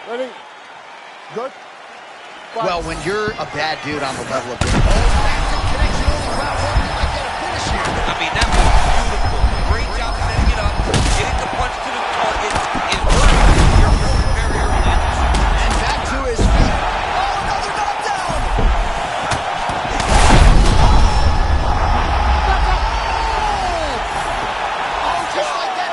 Ready? Good. Well, when you're a bad dude on the level of... massive connection over round one. You might get a finish here. I mean, that was beautiful. Great job setting it up. Getting the punch to the target is working. You're very early in this. And back to his feet. Oh, another knockdown! Oh, just like that.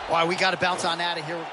All right, we got to bounce on out of here.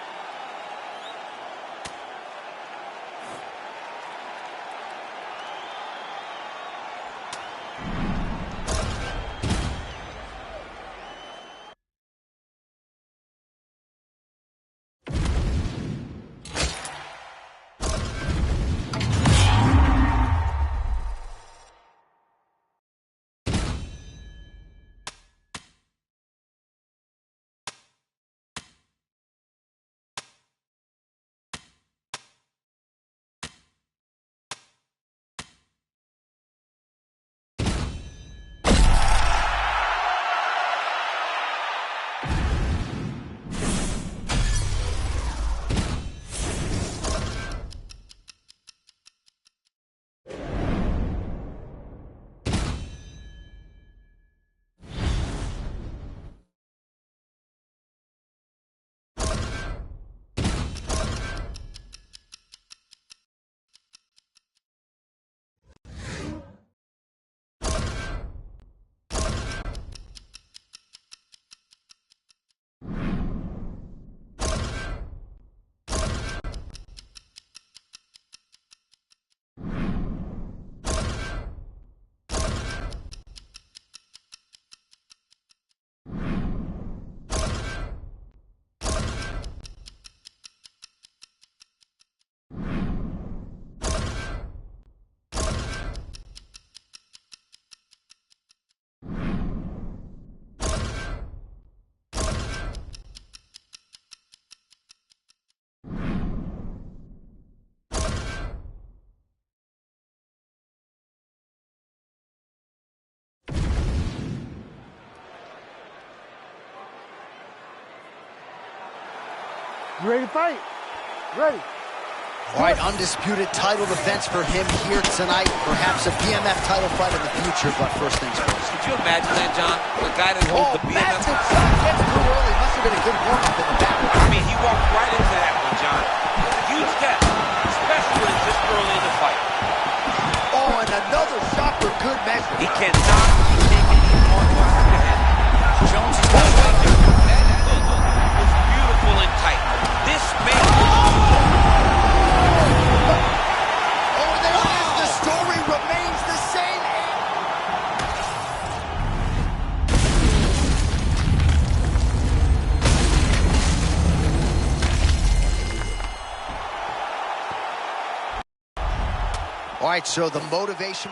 You ready to fight? Ready. All right, undisputed title defense for him here tonight. Perhaps a BMF title fight in the future, but first things first. Could you imagine that, John? The guy that holds the BMF. Massive shot gets too early. Must have been a good warm-up in the back. I mean, he walked right into that one, John. It was a huge step, especially when it's this early in the fight. Oh, and another shot for good measure. He cannot be taking these hard shots to the head. Jones is got it out there. That hook was beautiful and tight. This man... Oh, there it is. The story remains the same. All right, so the motivation...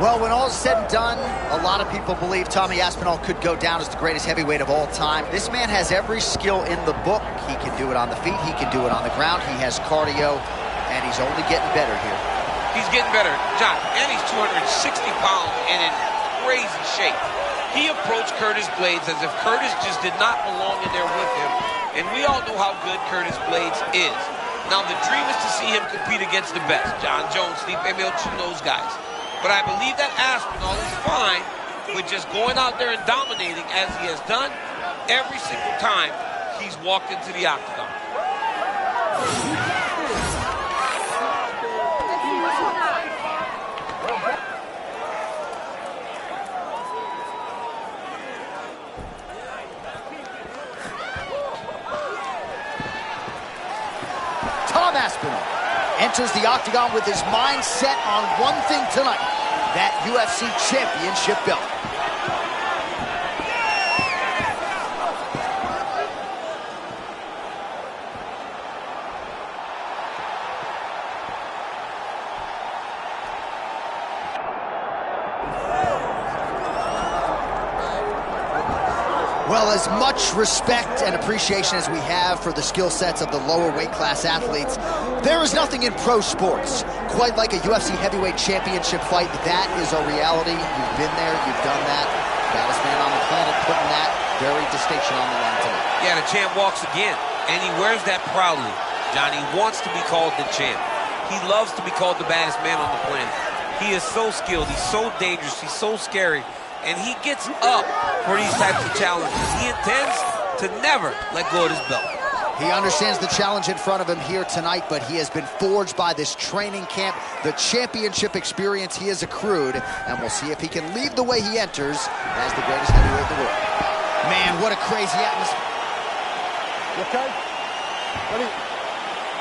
Well, when all is said and done, a lot of people believe Tommy Aspinall could go down as the greatest heavyweight of all time. This man has every skill in the book. He can do it on the feet, he can do it on the ground, he has cardio, and he's only getting better here. He's getting better, John, and he's 260 pounds and in crazy shape. He approached Curtis Blaydes as if Curtis just did not belong in there with him, and we all know how good Curtis Blaydes is. Now, the dream is to see him compete against the best, John Jones, Stipe Miocic, those guys. But I believe that Aspinall is fine with just going out there and dominating as he has done every single time he's walked into the octagon. Tom Aspinall enters the octagon with his mind set on one thing tonight, that UFC championship belt. Well, as much respect and appreciation as we have for the skill sets of the lower weight class athletes, there is nothing in pro sports quite like a UFC heavyweight championship fight. That is a reality. You've been there, you've done that. Baddest man on the planet putting that very distinction on the line tonight. Yeah, the champ walks again, and he wears that proudly. Johnny wants to be called the champ. He loves to be called the baddest man on the planet. He is so skilled, he's so dangerous, he's so scary. And he gets up for these types of challenges. He intends to never let go of his belt. He understands the challenge in front of him here tonight, but he has been forged by this training camp, the championship experience he has accrued, and we'll see if he can lead the way he enters as the greatest heavyweight in the world. Man, what a crazy atmosphere. You okay? Ready?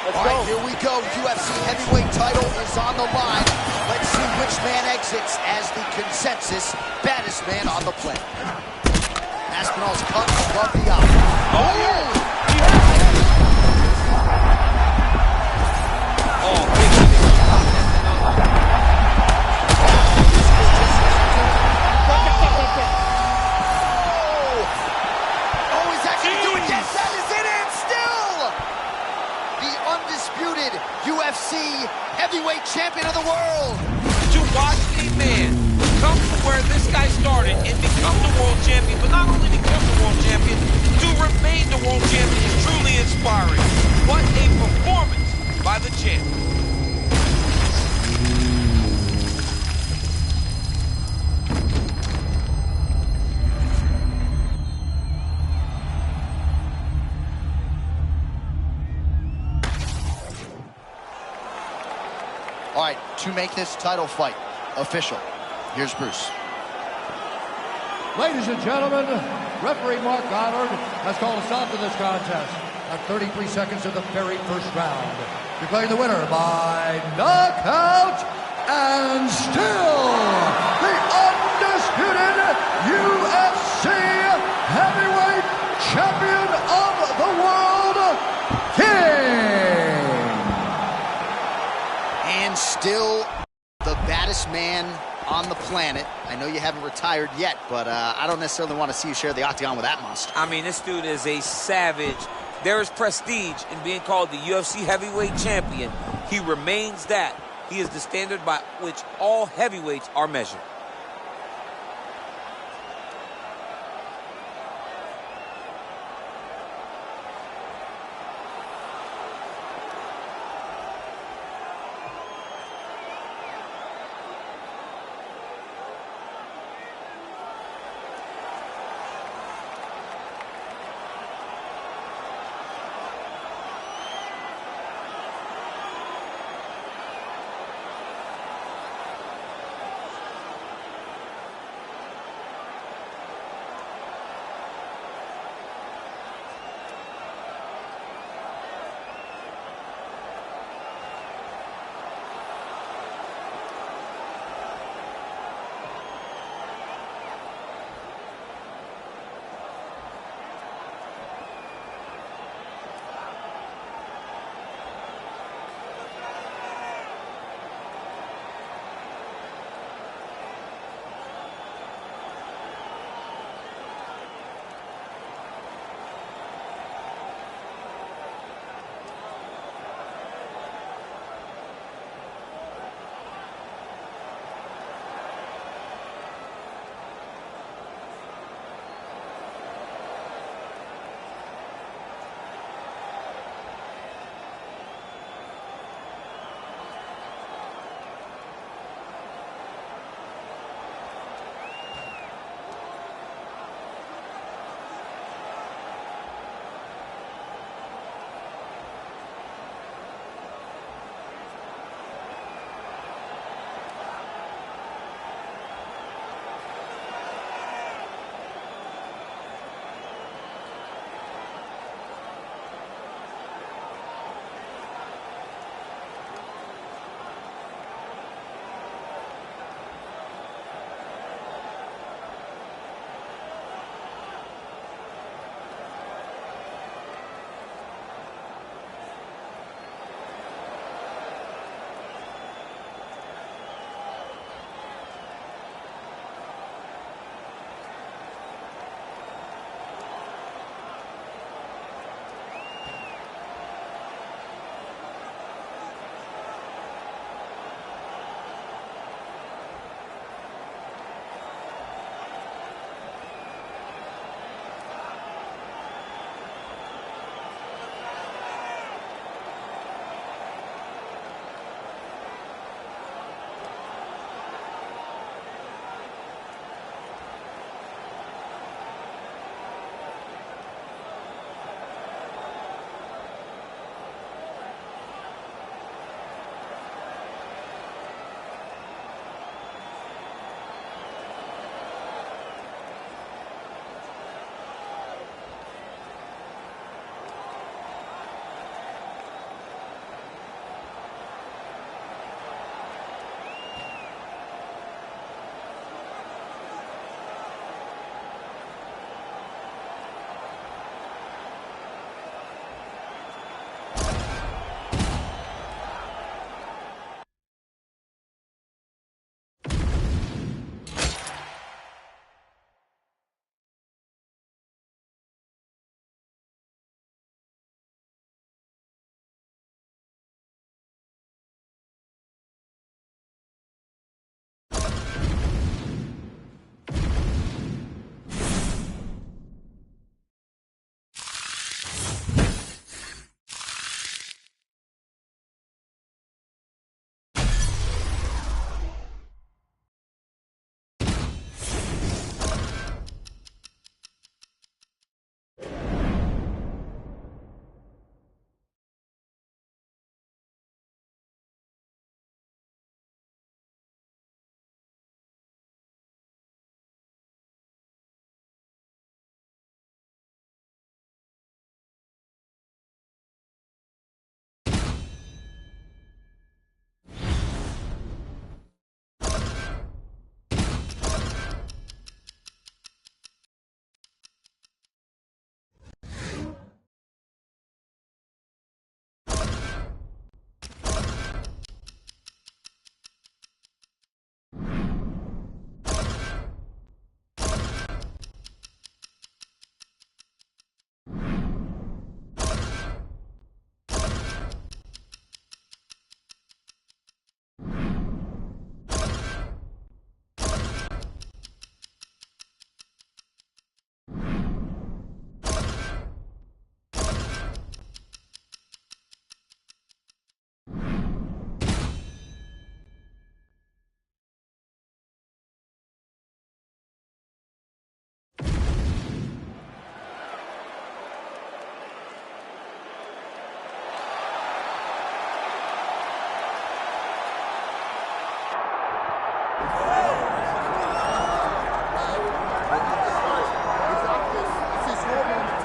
Let's All go. right, here we go. UFC heavyweight title is on the line. Let's see which man exits as the consensus baddest man on the planet. Aspinall's cut above the eye. He's actually doing it. Yes, that is it, and still the undisputed UFC heavyweight champion of the world. To watch a man come from where this guy started and become the world champion, but not only become the world champion, to remain the world champion is truly inspiring. What a performance by the champ. All right, to make this title fight official, here's Bruce. Ladies and gentlemen, referee Mark Goddard has called a stop to this contest at 33 seconds of the very first round, declaring the winner by knockout and still the undisputed UFC heavyweight champion of the world, King. And still the baddest man on the planet. I know you haven't retired yet, but I don't necessarily want to see you share the octagon with that monster. I mean, this dude is a savage. There is prestige in being called the UFC heavyweight champion. He remains that. He is the standard by which all heavyweights are measured.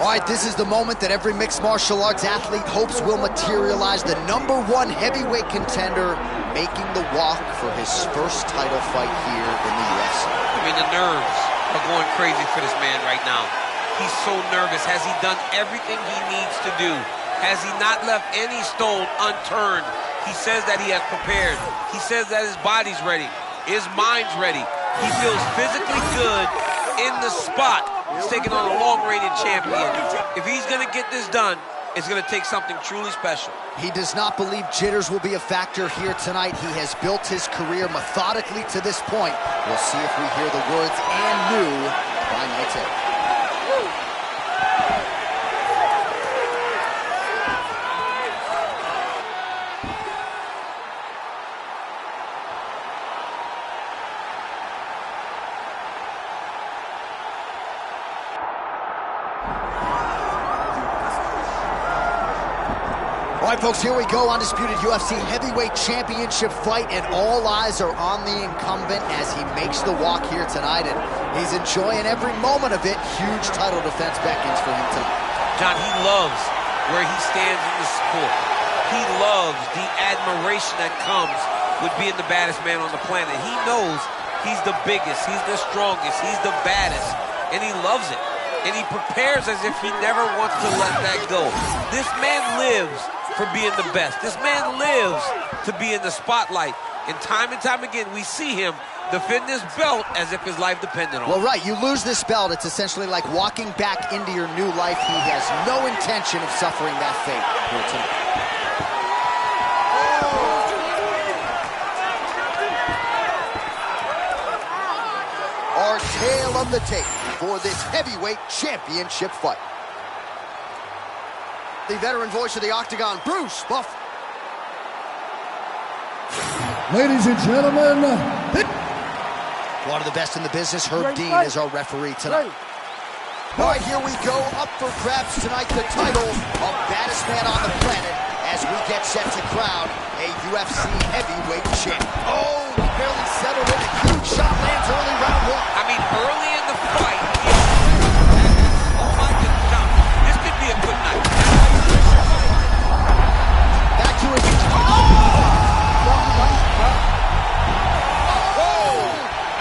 All right, this is the moment that every mixed martial arts athlete hopes will materialize. The #1 heavyweight contender making the walk for his first title fight here in the UFC. I mean, the nerves are going crazy for this man right now. He's so nervous. Has he done everything he needs to do? Has he not left any stone unturned? He says that he has prepared. He says that his body's ready. His mind's ready. He feels physically good in the spot. He's taking on a long-reigning champion. If he's going to get this done, it's going to take something truly special. He does not believe jitters will be a factor here tonight. He has built his career methodically to this point. We'll see if we hear the words "and new" by Nate. All right, folks, here we go. Undisputed UFC Heavyweight Championship fight, and all eyes are on the incumbent as he makes the walk here tonight, and he's enjoying every moment of it. Huge title defense beckons for him tonight. John, he loves where he stands in the sport. He loves the admiration that comes with being the baddest man on the planet. He knows he's the biggest, he's the strongest, he's the baddest, and he loves it. And he prepares as if he never wants to let that go. This man lives for being the best. This man lives to be in the spotlight. And time again, we see him defend this belt as if his life depended on it. Well, right, you lose this belt, it's essentially like walking back into your new life. He has no intention of suffering that fate here tonight. Our tale of the tape for this heavyweight championship fight. The veteran voice of the Octagon, Bruce Buffer. Ladies and gentlemen, one of the best in the business, Herb Dean, is our referee tonight. All right, here we go. Up for grabs tonight, the title of baddest man on the planet as we get set to crown a UFC heavyweight champ. Oh, he barely settled in. A huge shot lands early round one. I mean, early in the fight, oh my goodness, John, this could be a good night. Back to his...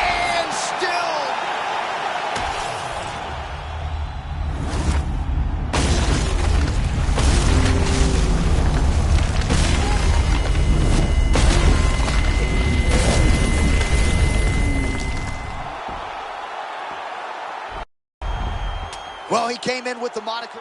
And still... Well, he came in with the moniker...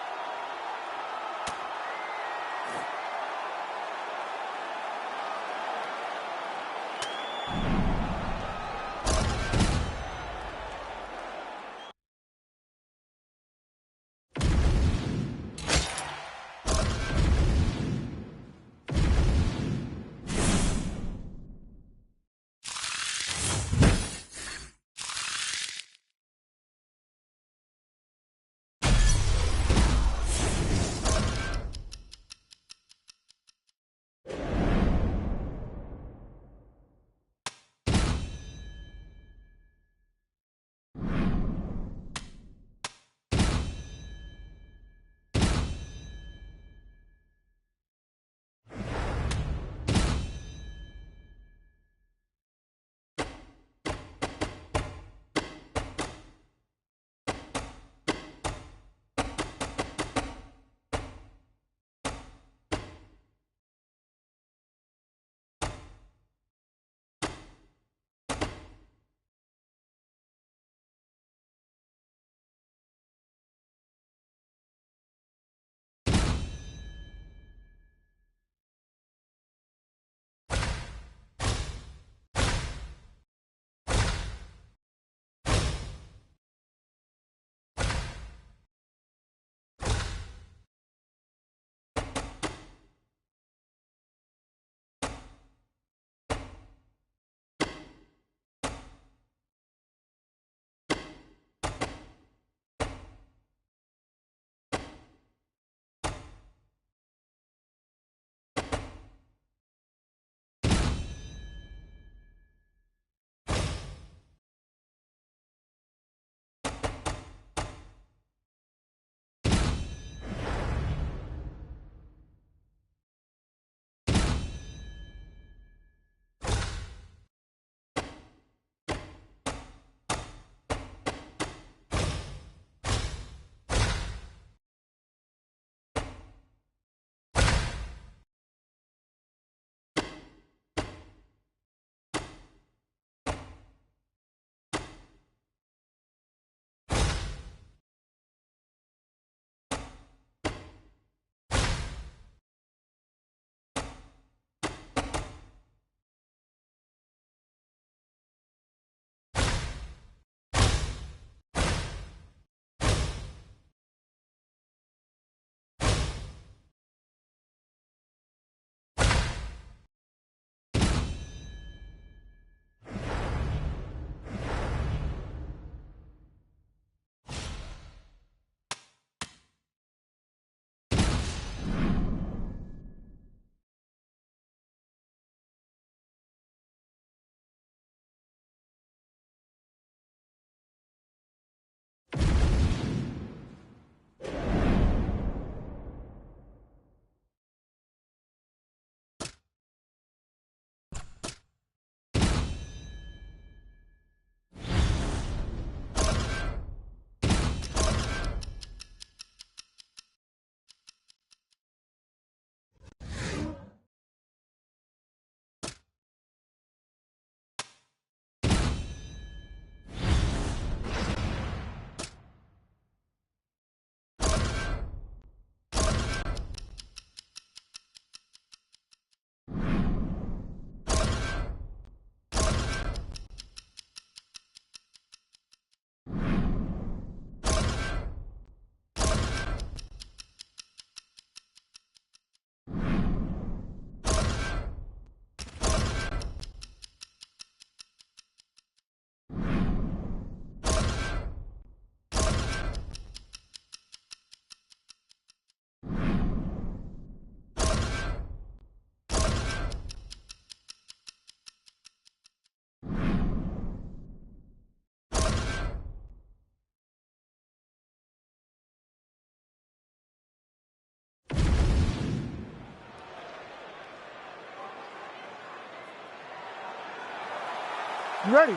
You ready?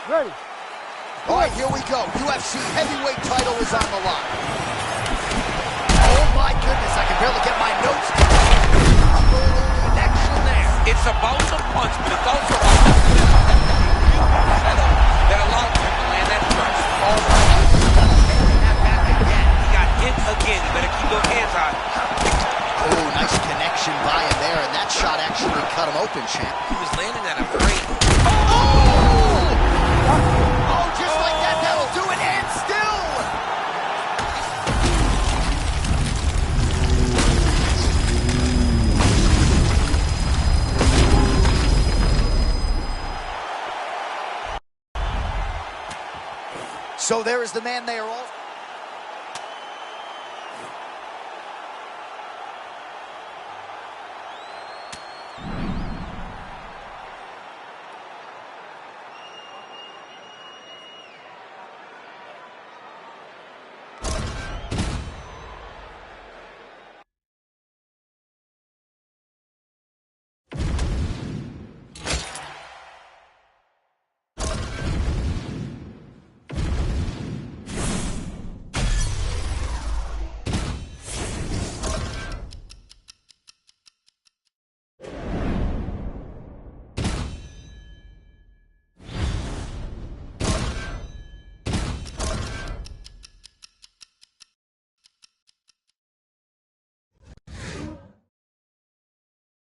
Ready. All right, here we go. UFC heavyweight title is on the line. Oh my goodness, I can barely get my notes. Connection there. It's about the punch, but it's also about the setup that allowed him to land that punch. He got hit again. You better keep those hands on. Oh, nice connection by him there, and that shot actually cut him open, champ. He was landing at a great. Oh, just like that, that'll do it, and still. So there is the man they are all